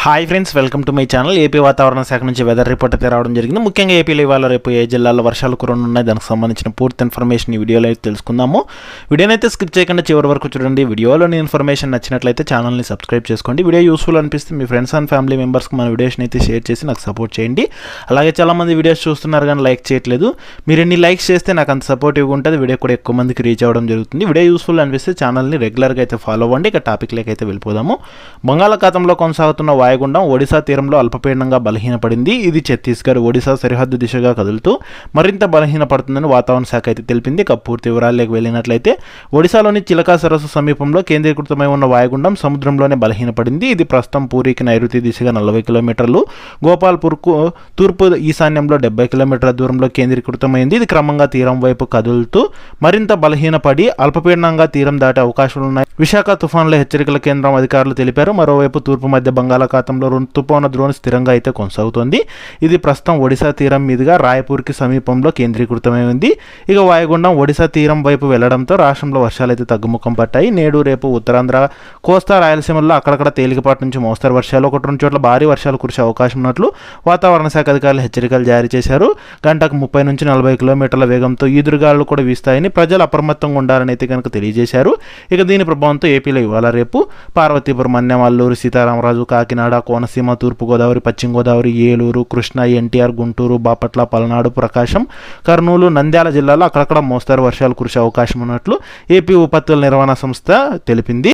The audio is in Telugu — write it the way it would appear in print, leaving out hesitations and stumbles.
Hi friends, welcome to my channel. AP వాతావరణ శాఖ నుంచి వెదర్ రిపోర్ట్ అయితే రావడం జరిగింది. ముఖ్యంగా ఏపీలో ఇవాళ రేపు ఏ జిల్లాల్లో వర్షాలు కురనున్నాయి, దానికి సంబంధించిన పూర్తి ఇన్ఫర్మేషన్ ఈ వీడియోలో అయితే తెలుసుకుందాము. వీడియోని అయితే స్కిప్ చేయకుండా చివరి వరకు చూడండి. వీడియోలోని ఇన్ఫర్మేషన్ నచ్చినట్లయితే ఛానల్ని సబ్స్క్రైబ్ చేసుకోండి. వీడియో యూస్ఫుల్ అనిపిస్తే మీ ఫ్రెండ్స్ అండ్ ఫ్యామిలీ మెంబర్స్కి మన వీడియోస్ని అయితే షేర్ చేసి నాకు సపోర్ట్ చేయండి. అలాగే చాలామంది వీడియోస్ చూస్తున్నారు కానీ లైక్ చేయట్లేదు. మీరు ఎన్ని లైక్స్ చేస్తే నాకు అంత సపోర్టివ్గా ఉంటుంది, వీడియో కూడా ఎక్కువ మందికి రీచ్ అవ్వడం జరుగుతుంది. వీడియో యూస్ఫుల్ అనిపిస్తే ఛానల్ని రెగ్యులర్గా అయితే ఫాలో అవ్వండి. ఇక టాపిక్లోకి అయితే వెళ్ళిపోదాము. బంగాళాఖాతంలో కొనసాగుతున్న వాయుగుండం ఒడిశా తీరంలో అల్పపీడనంగా బలహీనపడింది. ఇది ఛత్తీస్గఢ్ ఒడిశా సరిహద్దు దిశగా కదులుతూ మరింత బలహీనపడుతుందని వాతావరణ శాఖ అయితే తెలిపింది. ఇక పూర్తి వివరాల్లోకి వెళ్ళినట్లయితే ఒడిశాలోని చిలకా సరస్సు సమీపంలో కేంద్రీకృతమై ఉన్న వాయుగుండం సముద్రంలోనే బలహీనపడింది. ఇది ప్రస్తుతం పూరికి నైరుతి దిశగా 40 కిలోమీటర్లు, గోపాల్పూర్కు తూర్పు ఈశాన్యంలో 70 కిలోమీటర్ల దూరంలో కేంద్రీకృతమైంది. ఇది క్రమంగా తీరం వైపు కదులుతూ మరింత బలహీనపడి అల్పపీడనంగా తీరం దాటే అవకాశాలున్నాయి విశాఖ తుఫాన్ల హెచ్చరికల కేంద్రం అధికారులు తెలిపారు. మరోవైపు తూర్పు మధ్య బంగాళాఖాతంలో రుతుపవన ద్రోణి స్థిరంగా అయితే కొనసాగుతోంది. ఇది ప్రస్తుతం ఒడిశా తీరం మీదుగా రాయపూర్కి సమీపంలో కేంద్రీకృతమై ఉంది. ఇక వాయుగుండం ఒడిశా తీరం వైపు వెళ్లడంతో రాష్ట్రంలో వర్షాలు అయితే తగ్గుముఖం పట్టాయి. నేడు రేపు ఉత్తరాంధ్ర, కోస్తా రాయలసీమల్లో అక్కడక్కడ తేలికపాటి నుంచి మోస్తరు వర్షాలు, 1-2 చోట్ల భారీ వర్షాలు కురిసే అవకాశం ఉన్నట్లు వాతావరణ శాఖ అధికారులు హెచ్చరికలు జారీ చేశారు. గంటకు 30 నుంచి 40 కిలోమీటర్ల వేగంతో ఈదురుగాలు కూడా వీస్తాయని ప్రజలు అప్రమత్తంగా ఉండాలని అయితే కనుక తెలియజేశారు. ఇక దీని ప్రభావంతో ఏపీలో ఇవాళ రేపు పార్వతీపురం, మన్యం, అల్లూరు సీతారామరాజు, కాకినాడ, కోనసీమ, తూర్పుగోదావరి, పశ్చిమ గోదావరి, ఏలూరు, కృష్ణా, ఎన్టీఆర్, గుంటూరు, బాపట్ల, పల్నాడు, ప్రకాశం, కర్నూలు, నంద్యాల జిల్లాలో అక్కడక్కడ మోస్తరు వర్షాలు కురిసే అవకాశం ఉన్నట్లు ఏపీ విపత్తుల నిర్వహణ సంస్థ తెలిపింది.